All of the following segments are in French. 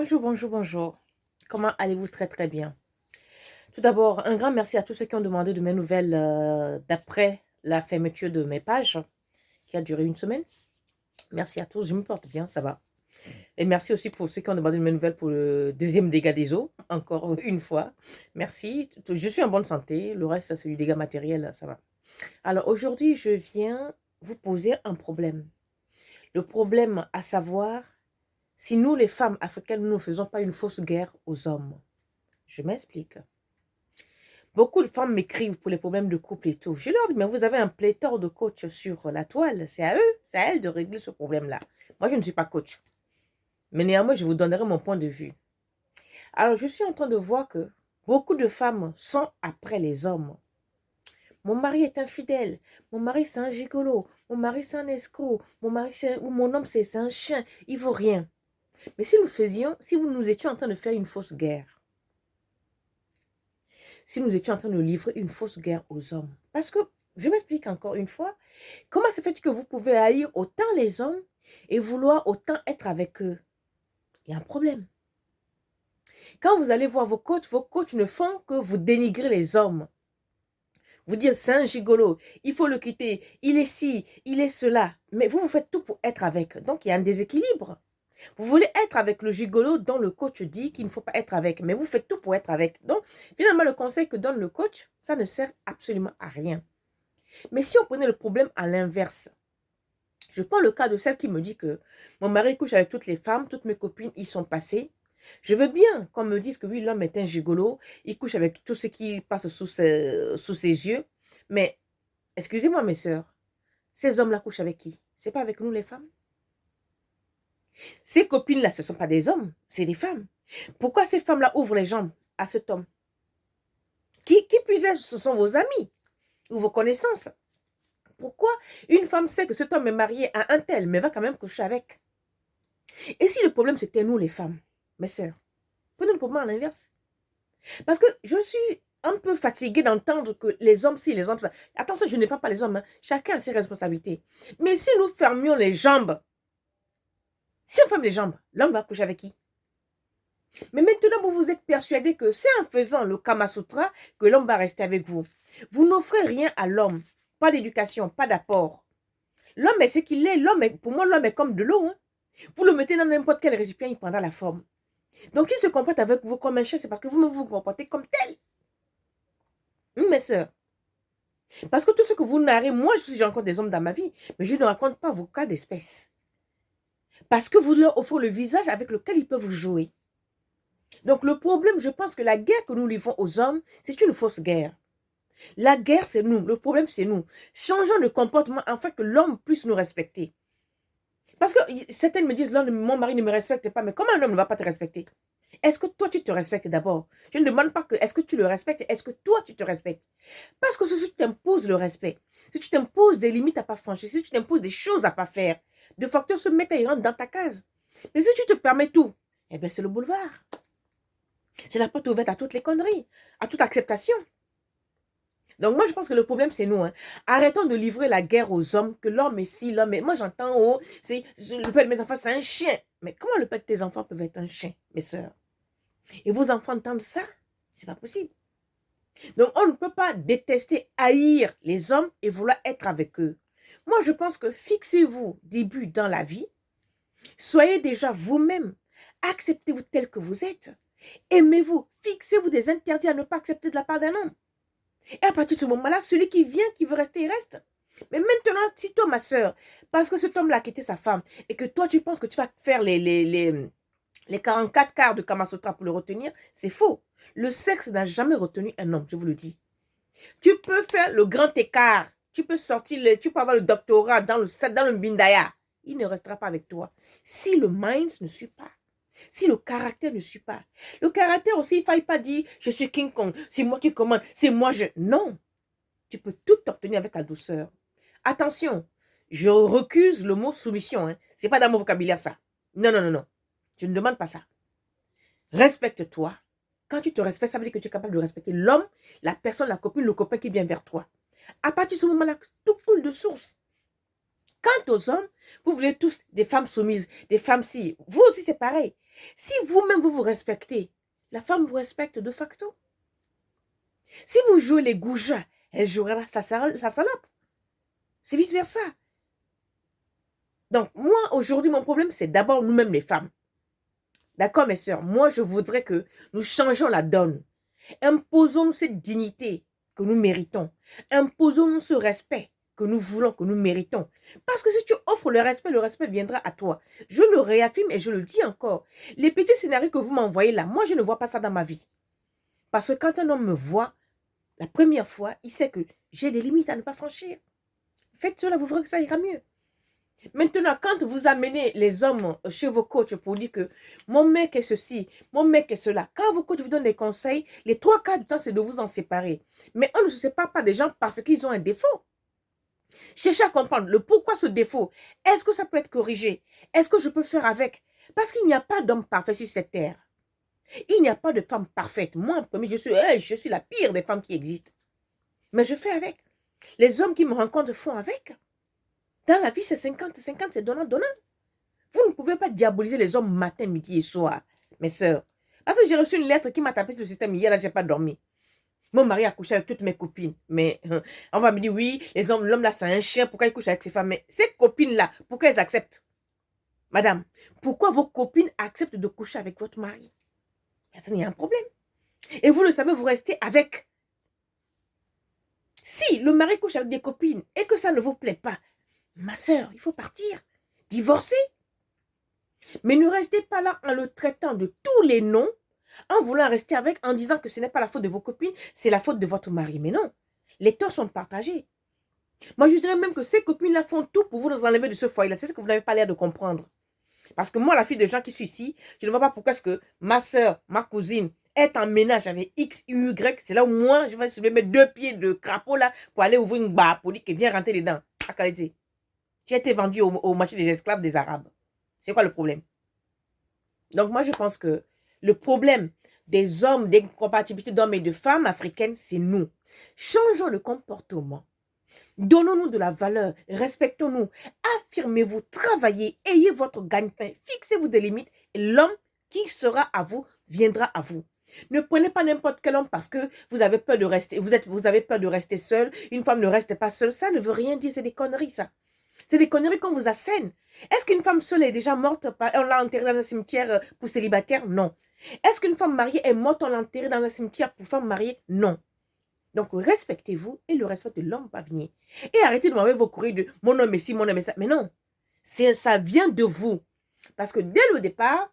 Bonjour, bonjour, bonjour. Comment allez-vous? Très, très bien. Tout d'abord, un grand merci à tous ceux qui ont demandé de mes nouvelles d'après la fermeture de mes pages, qui a duré une semaine. Merci à tous, je me porte bien, ça va. Et merci aussi pour ceux qui ont demandé de mes nouvelles pour le deuxième dégât des eaux, encore une fois. Merci, je suis en bonne santé, le reste c'est du dégât matériel, ça va. Alors aujourd'hui, je viens vous poser un problème. Le problème à savoir, si nous les femmes africaines, nous ne faisons pas une fausse guerre aux hommes. Je m'explique. Beaucoup de femmes m'écrivent pour les problèmes de couple et tout. Je leur dis, mais vous avez un pléthore de coachs sur la toile. C'est à eux, c'est à elles de régler ce problème-là. Moi, je ne suis pas coach. Mais néanmoins, je vous donnerai mon point de vue. Alors, je suis en train de voir que beaucoup de femmes sont après les hommes. Mon mari est infidèle. Mon mari, c'est un gigolo. Mon mari, c'est un escroc. Ou mon homme, c'est un chien. Il vaut rien. Mais si nous étions en train de faire une fausse guerre, si nous étions en train de livrer une fausse guerre aux hommes. Parce que, je m'explique encore une fois, comment se fait-il que vous pouvez haïr autant les hommes et vouloir autant être avec eux? Il y a un problème. Quand vous allez voir vos coachs ne font que vous dénigrer les hommes. Vous dire, c'est un gigolo, il faut le quitter, il est ci, il est cela. Mais vous faites tout pour être avec. Donc, il y a un déséquilibre. Vous voulez être avec le gigolo dont le coach dit qu'il ne faut pas être avec, mais vous faites tout pour être avec. Donc, finalement, le conseil que donne le coach, ça ne sert absolument à rien. Mais si on prenait le problème à l'inverse, je prends le cas de celle qui me dit que mon mari couche avec toutes les femmes, toutes mes copines y sont passées. Je veux bien qu'on me dise que oui, l'homme est un gigolo, il couche avec tout ce qui passe sous ses yeux. Mais, excusez-moi mes sœurs, ces hommes-là couchent avec qui? C'est pas avec nous les femmes? Ces copines-là, ce ne sont pas des hommes, c'est des femmes. Pourquoi ces femmes-là ouvrent les jambes à cet homme? Qui plus est, ce sont vos amis ou vos connaissances. Pourquoi une femme sait que cet homme est marié à un tel, mais va quand même coucher avec? Et si le problème c'était nous les femmes, mes sœurs, prenons le problème à l'inverse. Parce que je suis un peu fatiguée d'entendre que les hommes, si les hommes, ça. Attention, je ne défends pas les hommes, hein. Chacun a ses responsabilités. Mais si nous fermions les jambes, si on ferme les jambes, l'homme va coucher avec qui? Mais maintenant, vous vous êtes persuadé que c'est en faisant le Kama Sutra que l'homme va rester avec vous. Vous n'offrez rien à l'homme. Pas d'éducation, pas d'apport. L'homme est ce qu'il est. Pour moi, l'homme est comme de l'eau. Hein. Vous le mettez dans n'importe quel récipient, il prendra la forme. Donc, s'il se comporte avec vous comme un chien, c'est parce que vous vous comportez comme tel. Mes sœurs. Parce que tout ce que vous narrez, moi, je rencontre des hommes dans ma vie, mais je ne raconte pas vos cas d'espèce. Parce que vous leur offrez le visage avec lequel ils peuvent jouer. Donc, le problème, je pense que la guerre que nous livrons aux hommes, c'est une fausse guerre. La guerre, c'est nous. Le problème, c'est nous. Changeons de comportement afin que l'homme puisse nous respecter. Parce que certaines me disent, mon mari ne me respecte pas. Mais comment un homme ne va pas te respecter? Est-ce que toi, tu te respectes d'abord? Je ne demande pas que, est-ce que tu le respectes? Est-ce que toi, tu te respectes? Parce que si tu t'imposes le respect, si tu t'imposes des limites à ne pas franchir, si tu t'imposes des choses à ne pas faire, de facto, ce mec-là, il rentre dans ta case. Mais si tu te permets tout, eh bien, c'est le boulevard. C'est la porte ouverte à toutes les conneries, à toute acceptation. Donc moi, je pense que le problème, c'est nous. Hein. Arrêtons de livrer la guerre aux hommes, que l'homme est ci, l'homme est... Moi, j'entends, oh, le père de mes enfants, c'est un chien. Mais comment le père de tes enfants peut être un chien, mes sœurs? Et vos enfants entendent ça? C'est pas possible. Donc, on ne peut pas détester, haïr les hommes et vouloir être avec eux. Moi, je pense que fixez-vous début dans la vie. Soyez déjà vous-même. Acceptez-vous tel que vous êtes. Aimez-vous. Fixez-vous des interdits à ne pas accepter de la part d'un homme. Et à partir de ce moment-là, celui qui vient, qui veut rester, il reste. Mais maintenant, si toi, ma soeur, parce que cet homme-là a quitté sa femme, et que toi, tu penses que tu vas faire les 44 quarts de Kama Sutra pour le retenir, c'est faux. Le sexe n'a jamais retenu un homme, je vous le dis. Tu peux faire le grand écart. Tu peux tu peux avoir le doctorat dans le Bindaya. Il ne restera pas avec toi. Si le mind ne suit pas. Si le caractère ne suit pas. Le caractère aussi, il ne faille pas dire, je suis King Kong, c'est moi qui commande, c'est moi je... Non. Tu peux tout obtenir avec la douceur. Attention, je recuse le mot soumission. Hein. Ce n'est pas dans mon vocabulaire ça. Non, non, non, non. Je ne demande pas ça. Respecte-toi. Quand tu te respectes, ça veut dire que tu es capable de respecter l'homme, la personne, la copine, le copain qui vient vers toi. À partir de ce moment-là, tout coule de source. Quant aux hommes, vous voulez tous des femmes soumises, des femmes si. Vous aussi, c'est pareil. Si vous-même, vous vous respectez, la femme vous respecte de facto. Si vous jouez les goujats, elle jouera sa salope. C'est vice-versa. Donc, moi, aujourd'hui, mon problème, c'est d'abord nous-mêmes les femmes. D'accord, mes sœurs? Moi, je voudrais que nous changeons la donne. Imposons-nous cette dignité que nous méritons. Imposons-nous ce respect que nous voulons, que nous méritons. Parce que si tu offres le respect viendra à toi. Je le réaffirme et je le dis encore. Les petits scénarios que vous m'envoyez là, moi, je ne vois pas ça dans ma vie. Parce que quand un homme me voit, la première fois, il sait que j'ai des limites à ne pas franchir. Faites cela, vous verrez que ça ira mieux. Maintenant, quand vous amenez les hommes chez vos coachs pour dire que mon mec est ceci, mon mec est cela, quand vos coachs vous donnent des conseils, les 3/4 du temps, c'est de vous en séparer. Mais on ne se sépare pas des gens parce qu'ils ont un défaut. Cherchez à comprendre le pourquoi ce défaut. Est-ce que ça peut être corrigé? Est-ce que je peux faire avec? Parce qu'il n'y a pas d'homme parfait sur cette terre. Il n'y a pas de femme parfaite. Moi, en premier, je suis la pire des femmes qui existent. Mais je fais avec. Les hommes qui me rencontrent font avec. Dans la vie, c'est 50-50, c'est donnant-donnant. Vous ne pouvez pas diaboliser les hommes matin, midi et soir, mes sœurs. Parce que j'ai reçu une lettre qui m'a tapé sur le système hier, là, je n'ai pas dormi. Mon mari a couché avec toutes mes copines. Mais on va me dire, oui, l'homme là, c'est un chien, pourquoi il couche avec ses femmes? Mais ces copines-là, pourquoi elles acceptent? Madame, pourquoi vos copines acceptent de coucher avec votre mari? Il y a un problème. Et vous le savez, vous restez avec. Si le mari couche avec des copines et que ça ne vous plaît pas, ma sœur, il faut partir, divorcer. Mais ne restez pas là en le traitant de tous les noms, en voulant rester avec, en disant que ce n'est pas la faute de vos copines, c'est la faute de votre mari. Mais non, les torts sont partagés. Moi, je dirais même que ces copines-là font tout pour vous enlever de ce foyer-là. C'est ce que vous n'avez pas l'air de comprendre. Parce que moi, la fille de gens qui suis ici, je ne vois pas pourquoi est-ce que ma soeur, ma cousine, est en ménage avec X, Y. C'est là où moi, je vais se mettre 2 pieds de crapaud là pour aller ouvrir une barre pour dire qu'elle vient rentrer dedans. À qualité. J'ai été vendue au marché des esclaves des Arabes. C'est quoi le problème? Donc moi, je pense que le problème des hommes, des compatibilités d'hommes et de femmes africaines, c'est nous. Changeons le comportement. Donnons-nous de la valeur, respectons-nous, affirmez-vous, travaillez, ayez votre gagne-pain, fixez-vous des limites et l'homme qui sera à vous viendra à vous. Ne prenez pas n'importe quel homme parce que vous avez peur de rester, vous avez peur de rester seul. Une femme ne reste pas seule, ça ne veut rien dire, c'est des conneries ça. C'est des conneries qu'on vous assène. Est-ce qu'une femme seule est déjà morte? On l'a enterrée dans un cimetière pour célibataire? Non. Est-ce qu'une femme mariée est morte? On l'a enterrée dans un cimetière pour femme mariée? Non. Donc, respectez-vous et le respect de l'homme va venir. Et arrêtez de m'envoyer vos courriers de mon homme est ci, mon homme est ça. Mais non, ça vient de vous. Parce que dès le départ,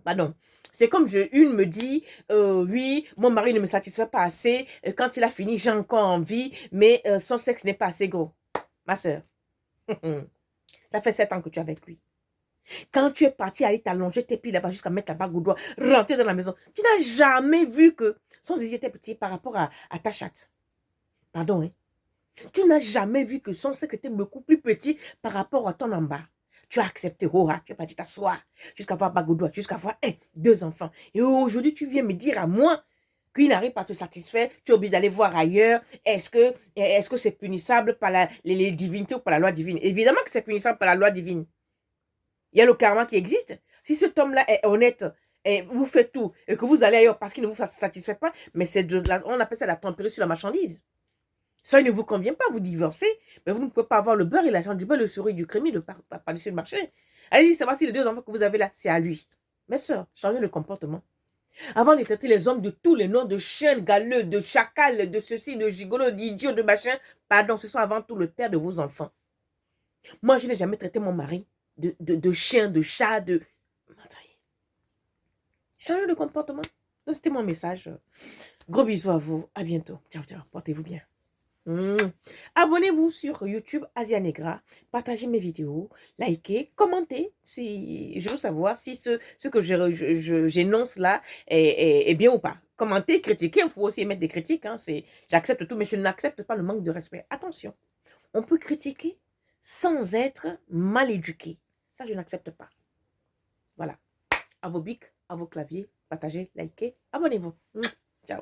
pardon, c'est comme une me dit, oui, mon mari ne me satisfait pas assez. Quand il a fini, j'ai encore envie, mais son sexe n'est pas assez gros. Ma soeur, ça fait 7 ans que tu es avec lui. Quand tu es parti aller t'allonger tes pieds là-bas jusqu'à mettre la bague au doigt, rentrer dans la maison, tu n'as jamais vu que son zizi était petit par rapport à ta chatte. Pardon, hein? Tu n'as jamais vu que son sexe était beaucoup plus petit par rapport à ton en bas. Tu as accepté, tu es parti t'asseoir jusqu'à avoir bague au doigt, jusqu'à avoir 2 enfants. Et aujourd'hui, tu viens me dire à moi qu'il n'arrive pas à te satisfaire, tu es obligé d'aller voir ailleurs. Est-ce que c'est punissable par les divinités ou par la loi divine? Évidemment que c'est punissable par la loi divine. Il y a le karma qui existe. Si cet homme-là est honnête et vous fait tout et que vous allez ailleurs parce qu'il ne vous satisfait pas, mais on appelle ça la tromperie sur la marchandise. Ça ne vous convient pas, vous divorcez, mais vous ne pouvez pas avoir le beurre et l'argent du beurre, le souris du crémi de par-dessus le marché. Allez-y, savoir si les 2 enfants que vous avez là, c'est à lui. Mes soeurs, changez le comportement. Avant de traiter les hommes de tous les noms, de chiens, de galeux, de chacal, de ceci, de gigolo, d'idiot, de machin, pardon, ce sont avant tout le père de vos enfants. Moi, je n'ai jamais traité mon mari de chien, de chat, de... Changez le comportement. C'était mon message. Gros bisous à vous. À bientôt. Ciao, ciao. Portez-vous bien. Abonnez-vous sur YouTube Asia Negra, partagez mes vidéos, likez, commentez si je veux savoir si ce que j'énonce là est bien ou pas. Commentez, critiquez, il faut aussi émettre des critiques. Hein, j'accepte tout, mais je n'accepte pas le manque de respect. Attention, on peut critiquer sans être mal éduqué. Ça, je n'accepte pas. Voilà. À vos bics, à vos claviers, partagez, likez, abonnez-vous. Ciao.